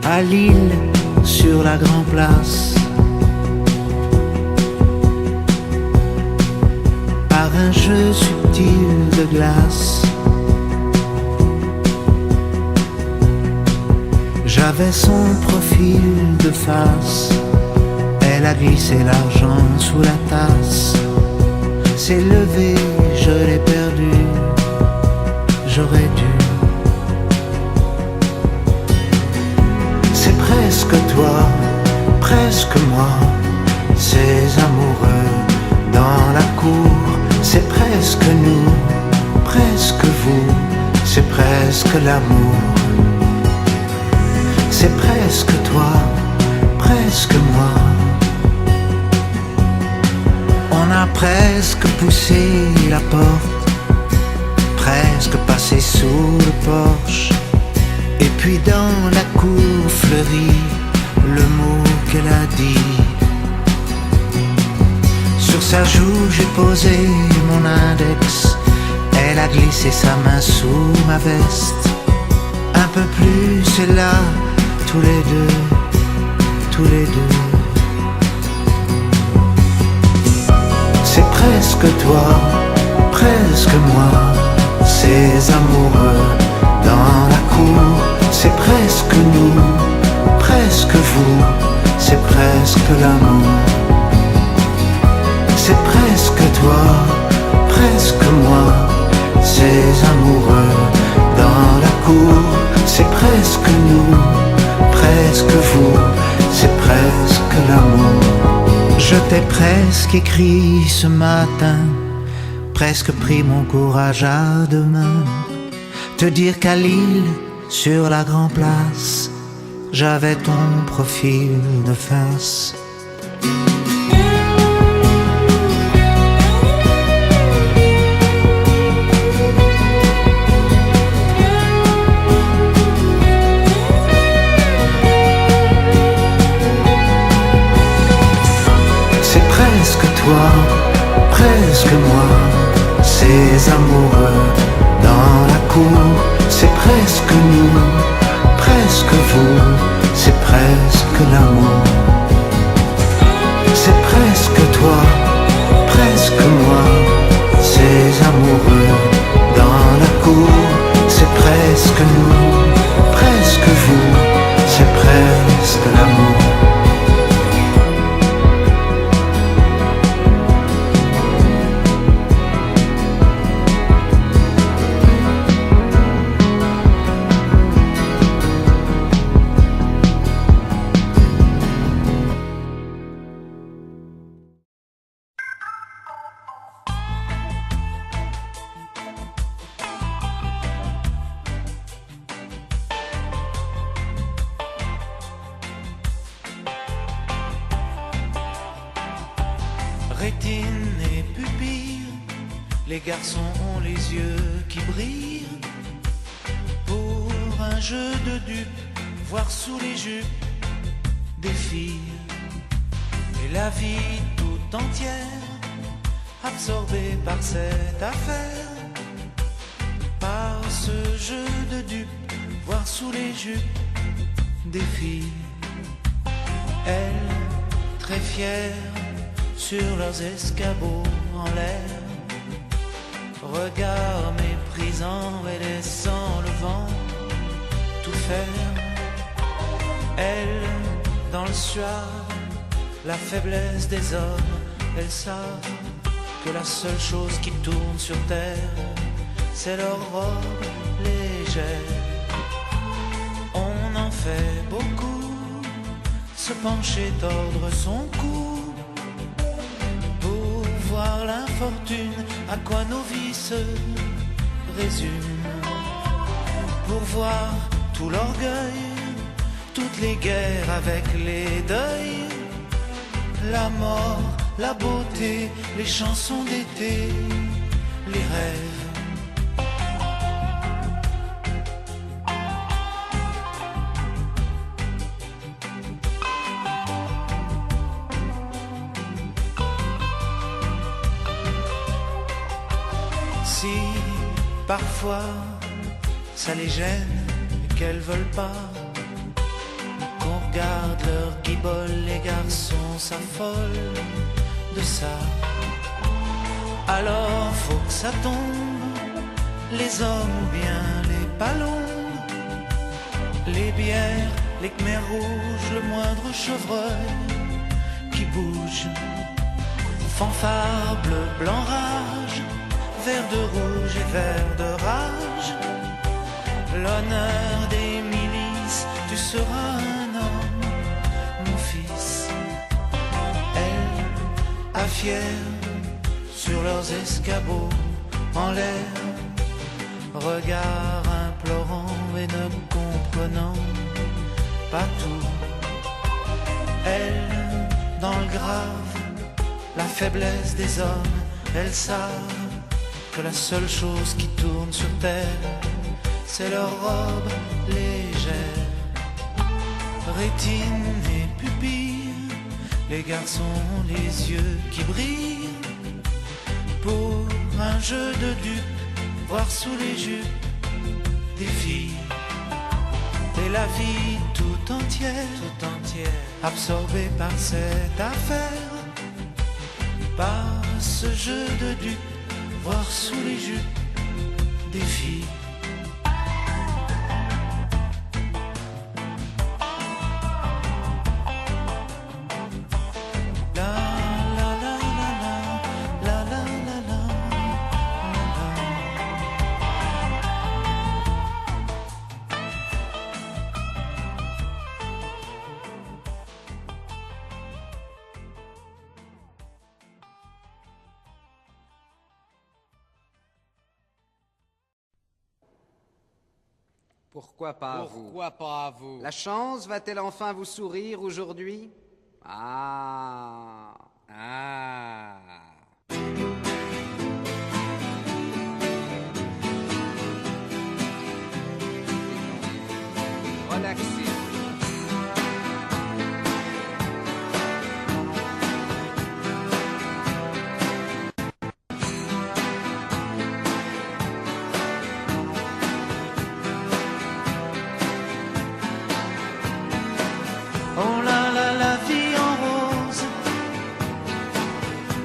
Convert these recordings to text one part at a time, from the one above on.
à Lille sur la Grand Place, par un jeu subtil de glace. J'avais son profil de face, elle a glissé l'argent sous la tasse. S'est levé, je l'ai perdu, j'aurais dû. C'est presque toi, presque moi, ces amoureux dans la cour. C'est presque nous, presque vous, c'est presque l'amour. C'est presque toi, presque moi. On a presque poussé la porte, presque passé sous le porche. Et puis dans la cour fleurie, le mot qu'elle a dit. Sur sa joue j'ai posé mon index, elle a glissé sa main sous ma veste. Un peu plus, c'est là, tous les deux, tous les deux. C'est presque toi, presque moi, ces amoureux dans la cour. C'est presque nous, presque vous, c'est presque l'amour. C'est presque toi, presque moi, ces amoureux dans la cour. C'est presque nous, presque vous, c'est presque l'amour. Je t'ai presque écrit ce matin, presque pris mon courage à deux mains, te dire qu'à Lille, sur la Grand Place, j'avais ton profil de face. Toi, presque moi, ces amoureux dans la cour. C'est presque nous, presque vous, c'est presque l'amour. C'est presque toi, presque moi, ces amoureux dans la cour. C'est presque nous, presque vous, c'est presque l'amour. Rétine et pupille, les garçons ont les yeux qui brillent. Pour un jeu de dupes, voir sous les jupes des filles. Et la vie tout entière, absorbée par cette affaire. Par ce jeu de dupes, voir sous les jupes des filles. Elles, très fières, sur leurs escabeaux en l'air, regard méprisant et laissant le vent tout faire. Elles, dans le suave, la faiblesse des hommes, elles savent que la seule chose qui tourne sur terre, c'est leur robe légère. On en fait beaucoup, se pencher, tordre son cou, voir l'infortune, à quoi nos vies se résument. Pour voir tout l'orgueil, toutes les guerres avec les deuils, la mort, la beauté, les chansons d'été, les rêves. Si parfois ça les gêne et qu'elles veulent pas qu'on regarde leur guibole, les garçons s'affolent de ça. Alors faut que ça tombe, les hommes ou bien les ballons, les bières, les khmers rouges, le moindre chevreuil qui bouge. Fanfare, bleu, blanc, rage, vert de rouge et vert de rage. L'honneur des milices, tu seras un homme, mon fils. Elle, à fière, sur leurs escabeaux, en l'air, regard implorant et ne comprenant pas tout. Elle, dans le grave, la faiblesse des hommes, elles savent que la seule chose qui tourne sur terre, c'est leur robe légère. Rétine et pupille, les garçons ont les yeux qui brillent. Pour un jeu de dupes, voir sous les jupes des filles. Et la vie tout entière, absorbée par cette affaire, par ce jeu de dupes, voir sous les jupes des filles. Pourquoi pas vous? Pourquoi pas vous? La chance va-t-elle enfin vous sourire aujourd'hui? Ah. Relaxez. Oh là là, la vie en rose,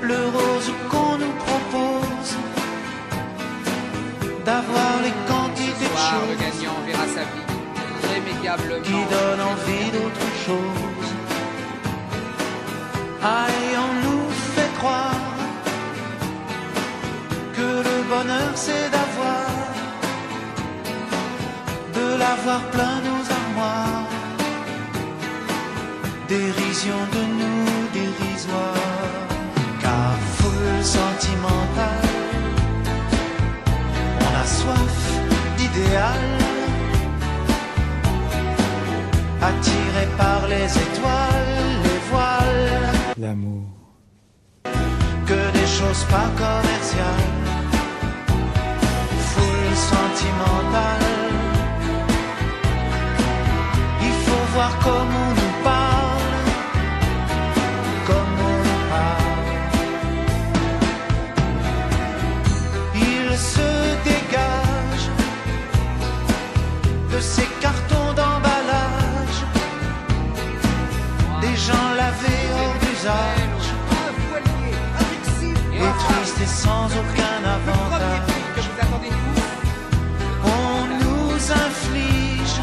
le rose qu'on nous propose, d'avoir les quantités de Soir, le choses gagnant verra sa vie irrémédiablement qui donnent envie d'autre chose. Ah, et on nous fait croire que le bonheur c'est de l'avoir plein nos armoires. Dérision de nous dérisoire, car foule sentimentale, on a soif d'idéal, attiré par les étoiles, les voiles, l'amour, que des choses pas commerciales, foule sentimentale, il faut voir comment on nous parle. Ces cartons d'emballage, des gens lavés hors d'usage, et tristes et sans aucun avantage. On nous inflige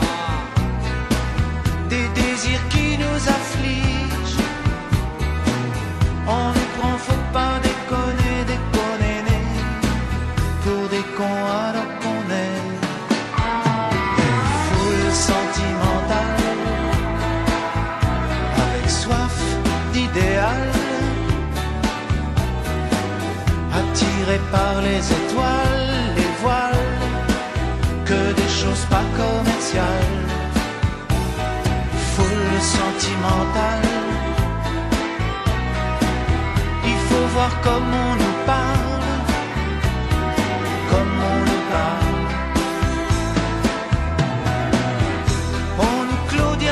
des désirs qui nous affligent. On nous prend, faut pas déconner, déconner, pour des cons alors qu'on est. Sentimentale, avec soif d'idéal, attiré par les étoiles, les voiles, que des choses pas commerciales, foule sentimentale, il faut voir comme on nous parle, comme on nous parle.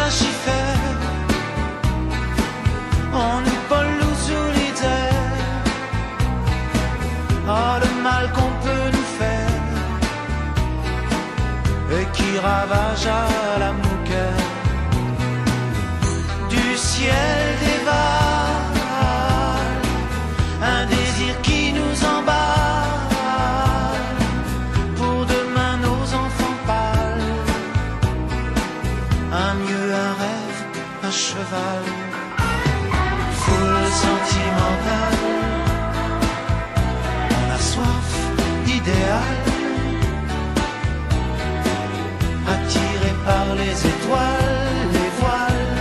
Schiffer, on nous Paul Louzoulidzer. Ah, le mal qu'on peut nous faire et qui ravage à la mouquette. ciel dévale, un désir qui nous emballe, pour demain nos enfants pâles, un mieux, un rêve, un cheval, foule sentimentale, on a soif d'idéal, attiré par les étoiles, les voiles,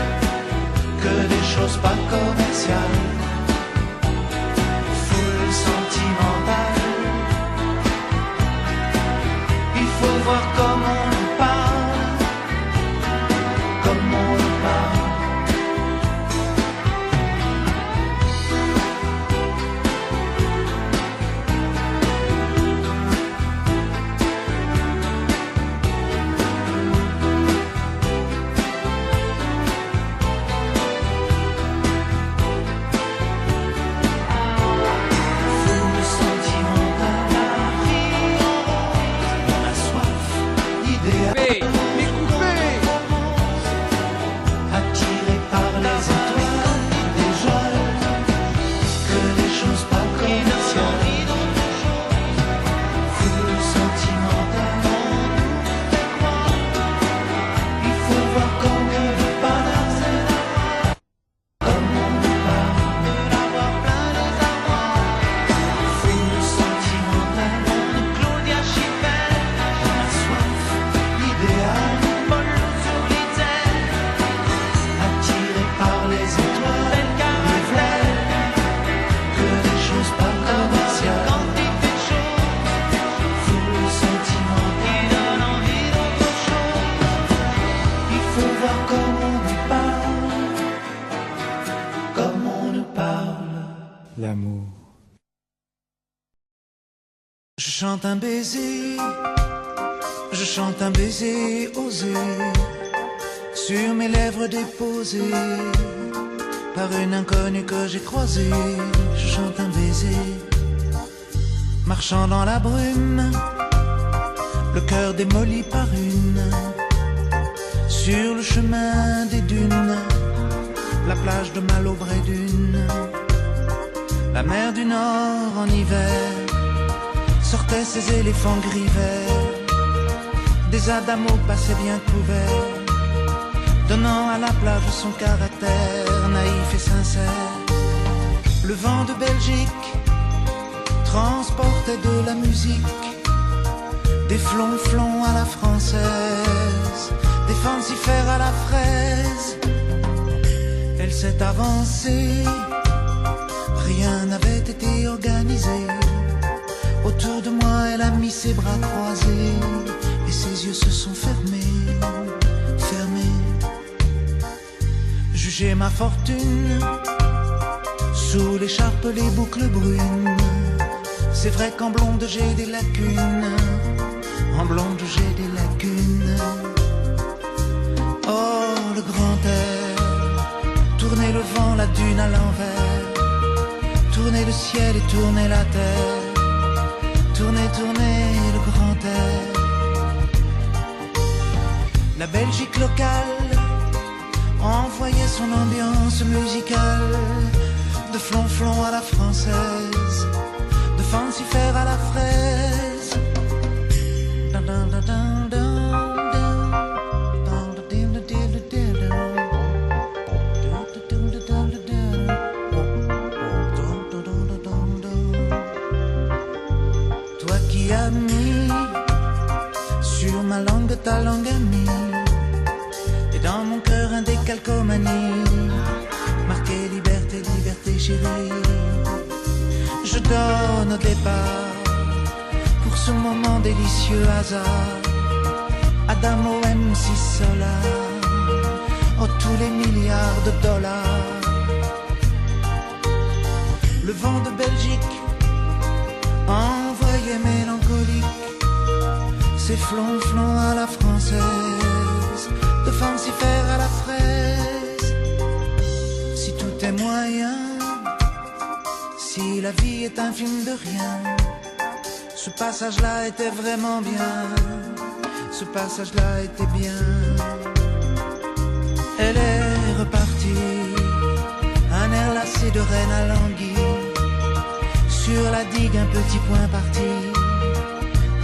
que des choses pas commerciales, foule sentimentale, il faut voir comment on nous parle, comme on nous parle. Attiré par les étoiles, des joies, que des choses pas commerciales, foule sentimentale, il faut voir comme on nous parle, comme on nous parle, d'avoir plein de savoir, foule sentimentale, Claudia Schiffer, on a soif d'idéal. Attiré par les étoiles, les voiles, que des choses pas commerciales, quantité de choses, foule sentimentale, qui donne envie d'autre chose. Il faut voir comme on nous parle, comme on nous parle. L'amour. Je chante un baiser, je chante un baiser osé, sur mes lèvres déposées par une inconnue que j'ai croisée. Je chante un baiser, marchant dans la brume, le cœur démoli par une, sur le chemin des dunes, la plage de Malaubré d'une, la mer du Nord en hiver sortait ses éléphants gris verts, des adamos passaient bien couverts, donnant à la plage son caractère naïf et sincère. Le vent de Belgique transportait de la musique, des flonflons à la française, des fancifères à la fraise. Elle s'est avancée, rien n'avait été organisé. Autour de moi, elle a mis ses bras croisés et ses yeux se sont fermés, fermés. Jugez ma fortune, sous l'écharpe les boucles brunes. C'est vrai qu'en blonde j'ai des lacunes, en blonde j'ai des lacunes. Oh le grand air, tournez le vent, la dune à l'envers, tournez le ciel et tournez la terre, tournez, tournez le grand air. La Belgique locale envoyait son ambiance musicale, de flonflon à la française, de fancifère à la fraise. Toi qui as mis sur ma langue ta langue amie, et dans mon cœur un décalcomanie, marqué liberté, liberté chérie. Je donne au départ pour ce moment délicieux hasard, Adamo MC Solar, oh tous les milliards de dollars. Le vent de Belgique envoyait mélancolique ses flonflons à la française, de fancifère à la fraise. Si tout est moyen, si la vie est un film de rien, ce passage-là était vraiment bien, ce passage-là était bien. Elle est repartie passé de reine à languille. Sur la digue un petit point parti,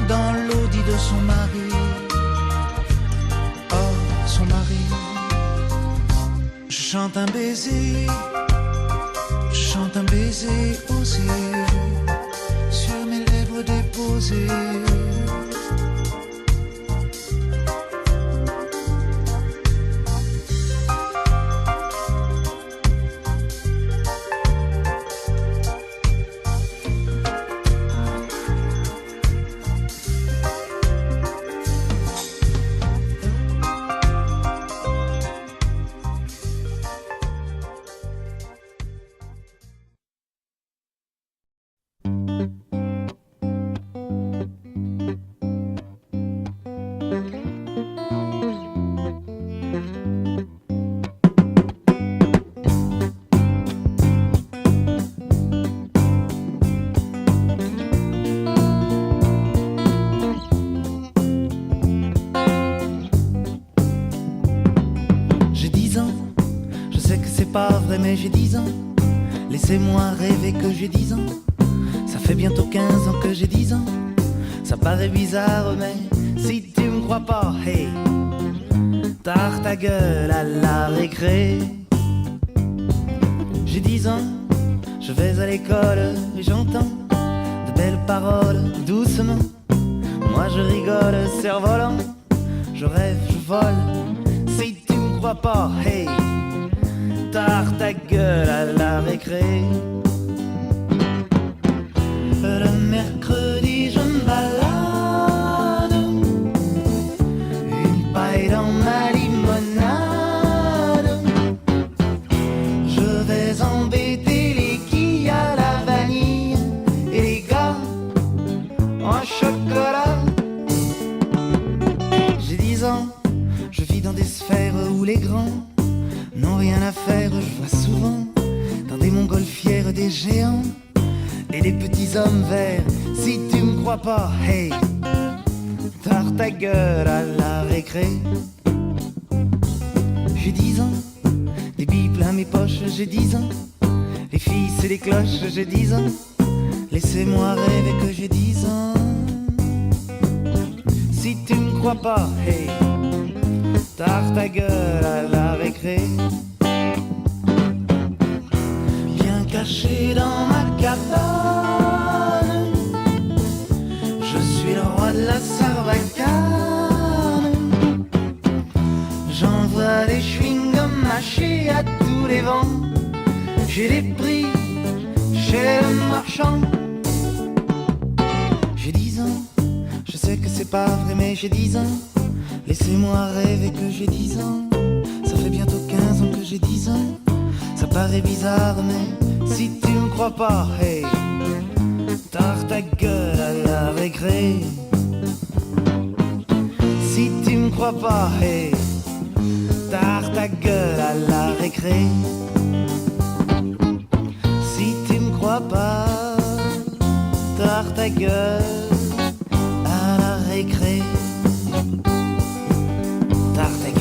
dans l'audit de son mari. Oh, son mari. Je chante un baiser, je chante un baiser osé, sur mes lèvres déposées. Pas vrai mais j'ai 10 ans. Laissez-moi rêver que j'ai 10 ans. Ça fait bientôt 15 ans que j'ai 10 ans. Ça paraît bizarre mais si tu me crois pas, hey, tard ta gueule à la récré. J'ai 10 ans, je vais à l'école et j'entends de belles paroles doucement. Moi je rigole, cerf-volant, je rêve, je vole. Si tu me crois pas, hey, tard ta gueule à la récré. Le mercredi je me balade, une paille dans ma limonade. Je vais embêter les quilles à la vanille et les gars en chocolat. J'ai 10 ans, je vis dans des sphères où les grands n'ont rien à faire, je vois souvent dans des montgolfières des géants et des petits hommes verts. Si tu me crois pas, hey, tard ta gueule à la récré. J'ai 10 ans, des billes plein mes poches, j'ai 10 ans, les filles c'est les cloches, j'ai 10 ans. Laissez-moi rêver que j'ai 10 ans. Si tu me crois pas, hey, tard ta gueule à la récré. Bien caché dans ma cabane, je suis le roi de la sarbacane. J'envoie des chewing-gums mâchés à tous les vents. J'ai des prix chez le marchand. J'ai 10 ans, je sais que c'est pas vrai mais j'ai 10 ans. Laissez-moi rêver que j'ai 10 ans. Ça fait bientôt 15 ans que j'ai 10 ans. Ça paraît bizarre mais si tu me crois pas, hey, tard ta gueule à la récré. Si tu me crois pas, hey, tard ta gueule à la récré. Si tu me crois pas, tard ta gueule à la récré. Tard ta gueule.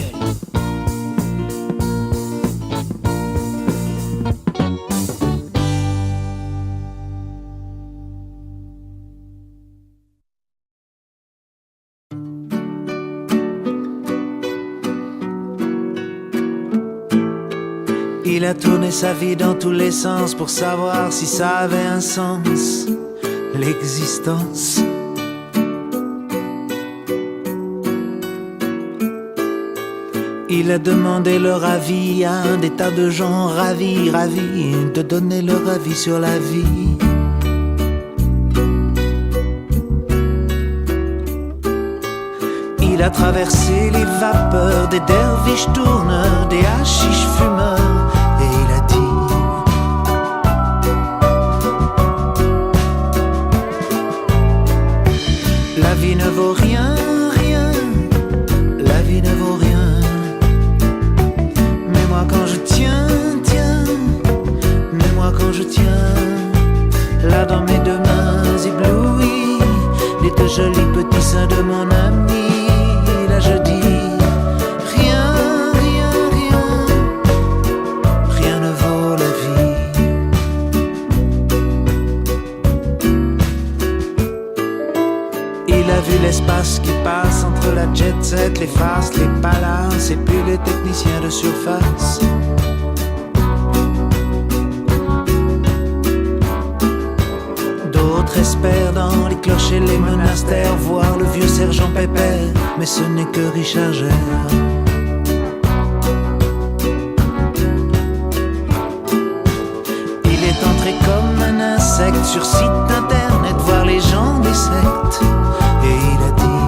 Il a tourné sa vie dans tous les sens pour savoir si ça avait un sens, l'existence. Il a demandé leur avis à un des tas de gens ravis, ravis de donner leur avis sur la vie. Il a traversé les vapeurs des derviches tourneurs, des hachiches fumeurs, et il a dit: la vie ne vaut rien, rien, la vie ne vaut rien. Mais moi quand je tiens, tiens, mais moi quand je tiens, là dans mes deux mains éblouies, les deux jolis petits seins de mon ami, là je dis: rien, rien, rien, rien ne vaut la vie. Il a vu l'espace qui passe entre la jet set, les faces, les palaces et puis les techniciens de surface. D'autres espèrent dans les clochers et les monastères voir le vieux sergent Pépère, mais ce n'est que Richard Gere. Il est entré comme un insecte sur site internet voir les gens des sectes. Et il a dit: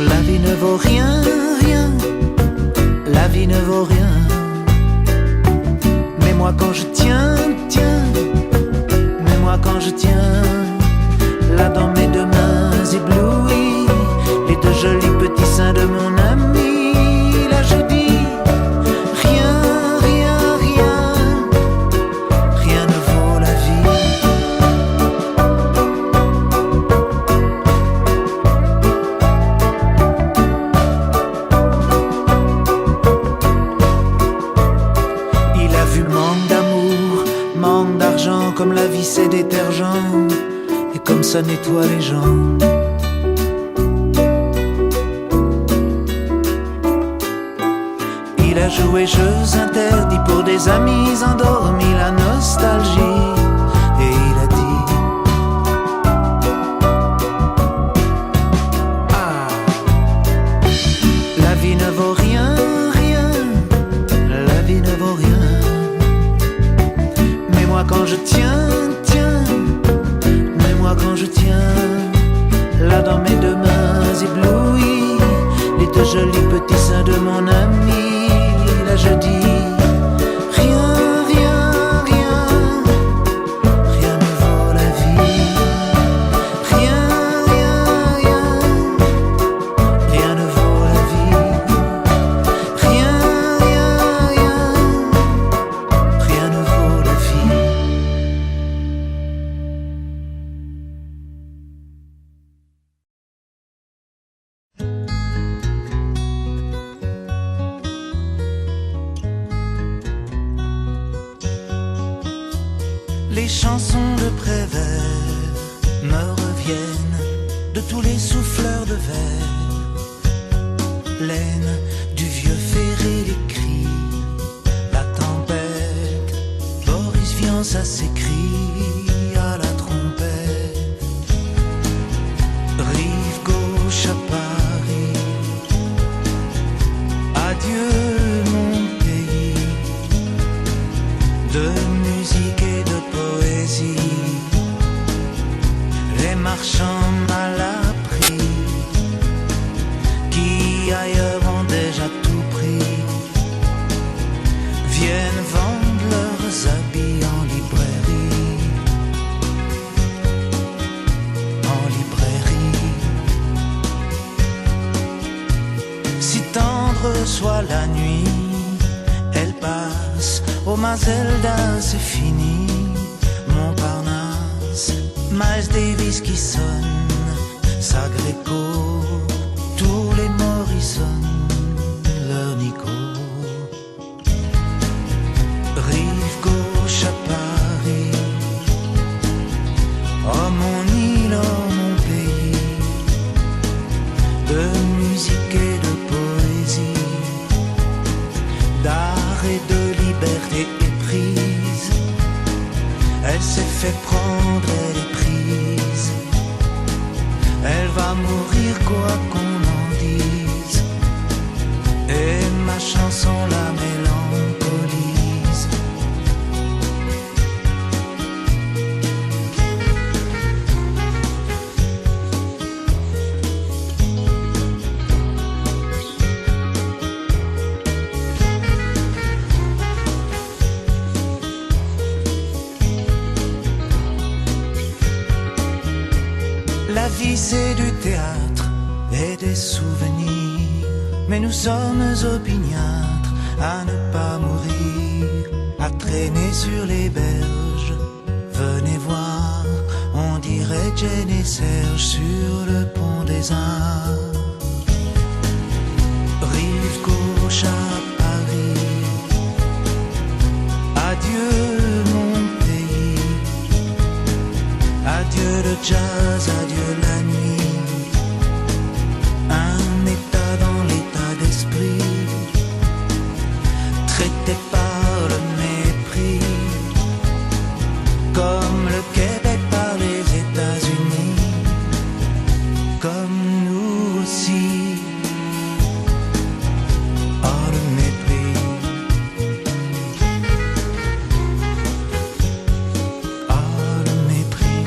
la vie ne vaut rien, rien, la vie ne vaut rien. Mais moi quand je tiens, tiens, mais moi quand je tiens, là dans mes deux mains éblouies, les deux jolis petits seins de mon ami, là je dis: rien, rien, rien, rien ne vaut la vie. Il a vu manque d'amour, manque d'argent, comme la vie c'est détergent, et comme ça nettoie les gens. Il a joué jeux interdits pour des amis endormis, la nostalgie. Et il a dit: ah, la vie ne vaut rien, rien, la vie ne vaut rien. Mais moi quand je tiens, tiens, mais moi quand je tiens, là dans mes deux mains éblouies, les deux jolis petits seins de mon ami, là je dis: rien, rien, rien, rien ne vaut la vie. Rien, rien, rien, rien ne vaut la vie. Rien, rien, rien, rien ne vaut la vie. Les chansons de Prévert me reviennent de tous les souffleurs de verre. Laine du vieux ferré, les cris, la tempête. Boris Vian, ça s'écrie à la trompette. Rive gauche à Paris, adieu mon pays. De musique et de poésie, les marchands mal appris, qui ailleurs ont déjà tout pris, viennent vendre leurs habits en librairie. En librairie. Si tendre soit la nuit, elle passe. Oh Mazelda, c'est fini, Montparnasse, Miles Davis qui sonne, Sagreco, tous les Morrison, leur Nico. Rive gauche à Paris, oh mon île, oh mon pays, de musique et de poésie, d'art et de liberté éprise. Elle s'est fait prendre, elle est prise. Elle va mourir quoi qu'on en dise. Et ma chanson la mélancolise. La vie c'est du théâtre et des souvenirs, mais nous sommes opiniâtres à ne pas mourir, à traîner sur les berges. Venez voir, on dirait Jane et Serge sur le pont des Arts. Rive gauche à Paris, adieu mon de jazz, adieu la nuit. Un état dans l'état d'esprit, traité par le mépris, comme le Québec par les États-Unis, comme nous aussi. Oh, le mépris. Oh, le mépris.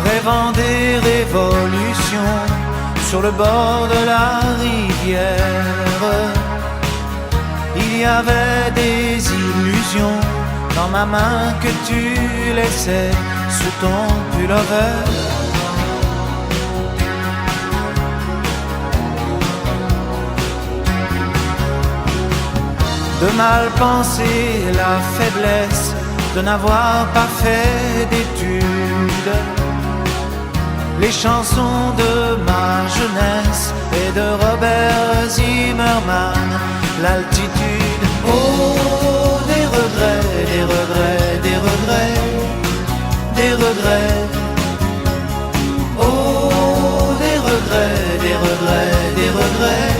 Rêvant des révolutions sur le bord de la rivière, il y avait des illusions dans ma main que tu laissais sous ton pullover. De mal penser la faiblesse de n'avoir pas fait d'études, les chansons de ma jeunesse et de Robert Zimmerman, l'altitude. Oh, des regrets, des regrets, des regrets, des regrets. Oh, des regrets, des regrets, des regrets,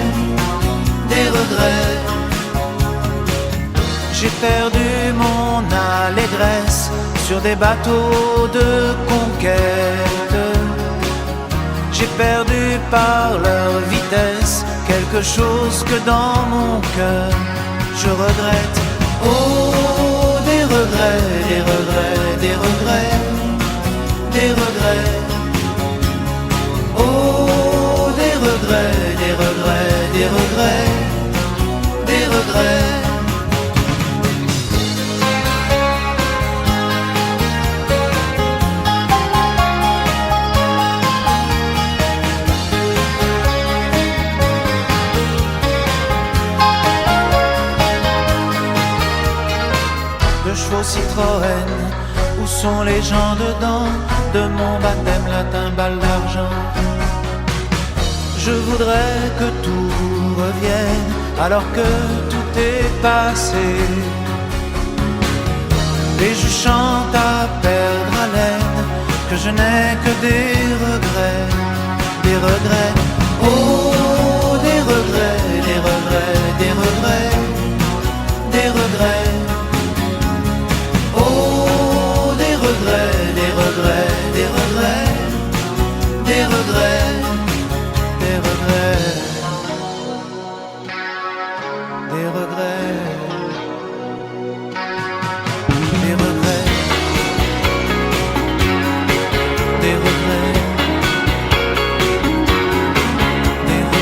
des regrets. J'ai perdu mon allégresse sur des bateaux de conquête. J'ai perdu par leur vitesse quelque chose que dans mon cœur je regrette. Oh, des regrets, des regrets, des regrets, des regrets. Oh, des regrets, des regrets, des regrets, des regrets. Citroën, où sont les gens dedans de mon baptême, la timbale d'argent? Je voudrais que tout revienne alors que tout est passé. Et je chante à perdre haleine que je n'ai que des regrets, des regrets. Oh, des regrets, des regrets, des regrets, des regrets. Des regrets, des regrets, des regrets, des regrets, des regrets, des regrets, des regrets, des regrets.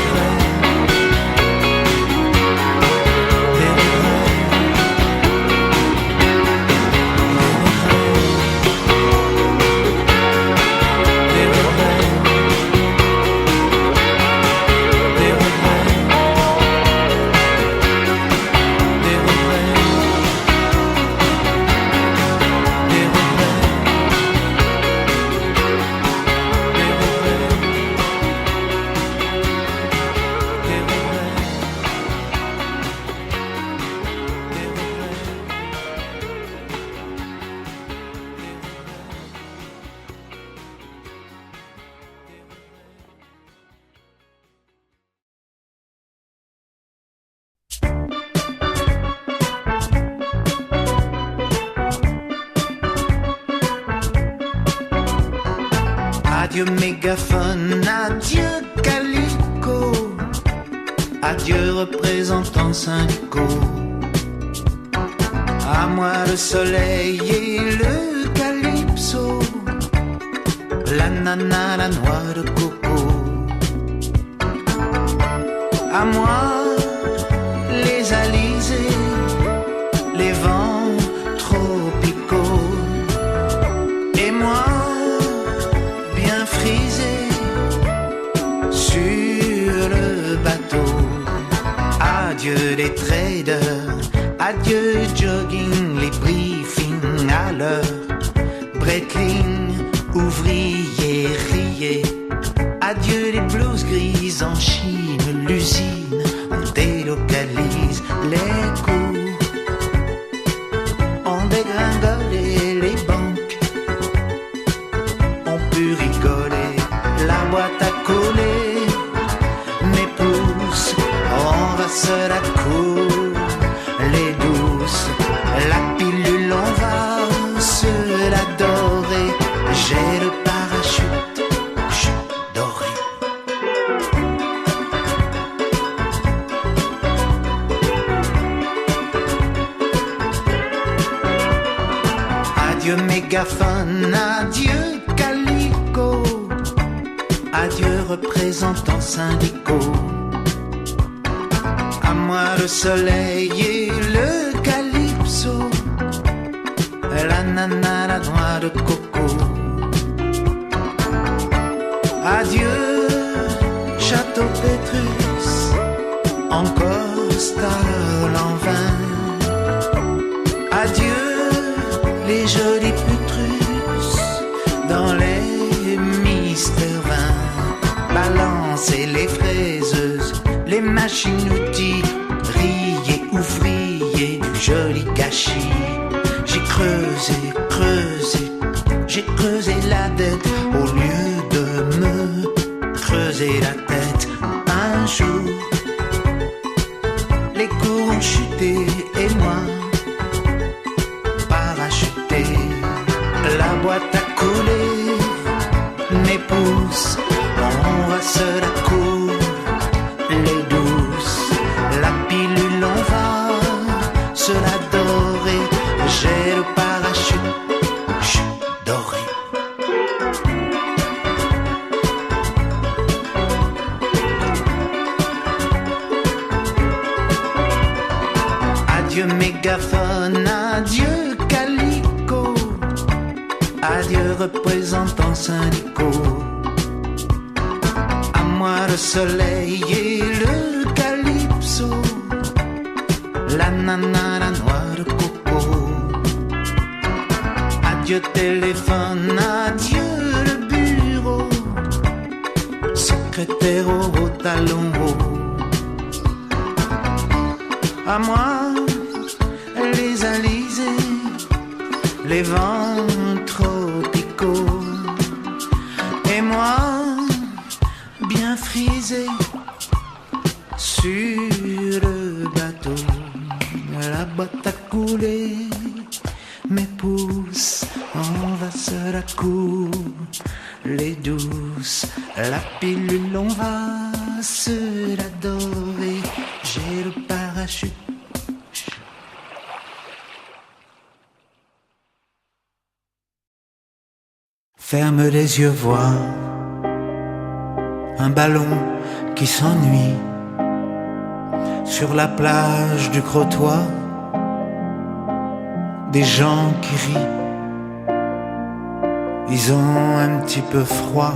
Adieu mégaphone, adieu calico, adieu représentants syndicaux. À moi le soleil et le calypso, la nana, la noix de coco. À moi les alizés, les vents tropicaux. Et moi bien frisé sur le bateau. Adieu les traders, adieu jogging, les briefings à l'heure. Breitling, ouvrier, riez. Adieu les blouses grises en Chine, l'usine, on délocalise les cours. On dégringole les banques, on peut rigoler, la boîte à coller. Mes pouces, on va se la couler, les douces, la pilule, on va se la dorer. J'ai le parachute doré. Adieu mégaphone, adieu calico, adieu représentants syndicaux. À moi le soleil et le calypso, la nana, la noix de coco. Adieu château Pétrus, encore style en vain. Adieu les jolis putrus dans les mystères vains. Balance et les fraiseuses, les machines-outils, riez, ouvriers du joli gâchis. J'ai creusé, creusé, j'ai creusé la dette au lieu de me creuser la tête. Un jour, les cours ont chuté et moi, parachuté, la boîte à couler, mes pouces, on va se la couler, les douces, la pilule, on va se la dorer. J'ai le parachute doré. Adieu mégaphone, adieu calico, adieu représentants syndicaux. À moi le soleil et le calypso, la nana, la noix de coco. Adieu téléphone, adieu le bureau, secrétaire au talon haut. À moi les alizés, les vents tropicaux. Et moi bien frisé sur le bateau, la boîte à couler, mes pouces, on va se la couler, les douces, la pilule, on va se la dorer. J'ai le parachute. Ferme les yeux, vois un ballon qui s'ennuie sur la plage du Crotoy. Des gens qui rient, ils ont un petit peu froid,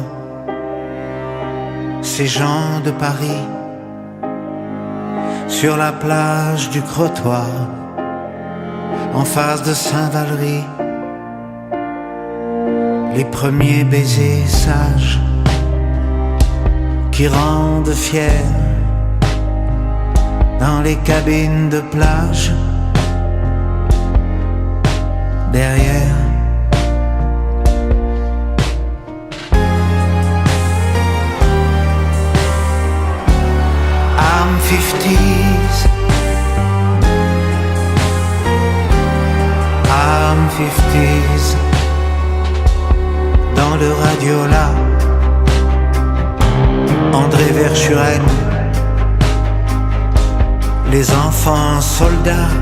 ces gens de Paris. Sur la plage du Crotoy, en face de Saint-Valery, les premiers baisers sages qui rendent fiers dans les cabines de plage. Derrière I'm 50s, I'm 50s, dans le radiola naturel. Les enfants soldats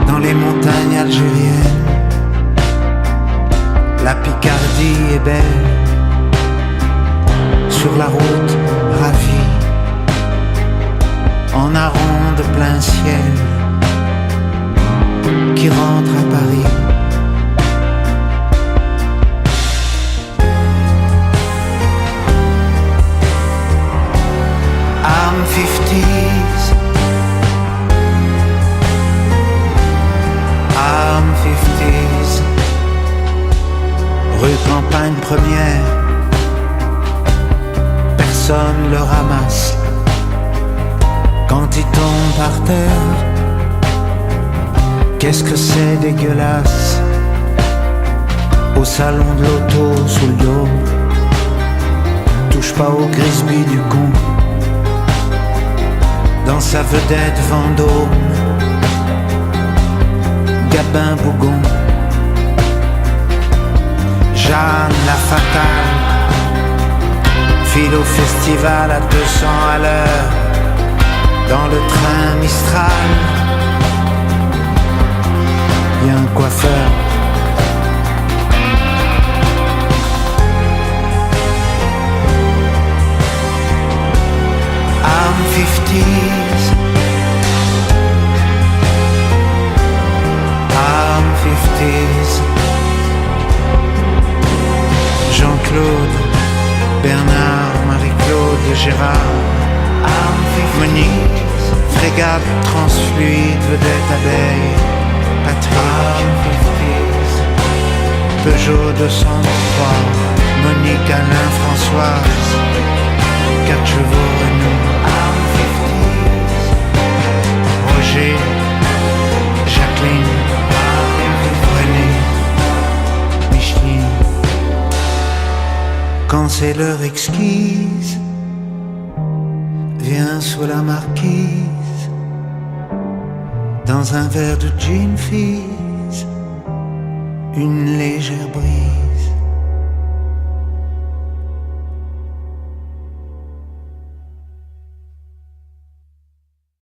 dans les montagnes algériennes. La Picardie est belle, sur la route ravie, en hareng de plein ciel, qui rentre à Paris. I'm 50s, I'm 50s, rue Campagne Première, personne le ramasse. Quand il tombe par terre, qu'est-ce que c'est dégueulasse. Au salon de l'auto sous le dos, touche pas au Grisby du con. Dans sa vedette Vendôme, Gabin Bougon, Jeanne la fatale, file au festival à 200 à l'heure, dans le train Mistral. Y a un coiffeur. I'm 50s, I'm 50s. Jean-Claude, Bernard, Marie-Claude et Gérard. I'm 50s. Monique, frégate, transfluide, vedette, abeille. Patrick, Peugeot 203, Monique, Alain, Françoise, 4 chevaux Renault. Roger, Jacqueline, René, Micheline. Quand c'est l'heure exquise, viens sous la marquise, dans un verre de gin fizz, une légère brise.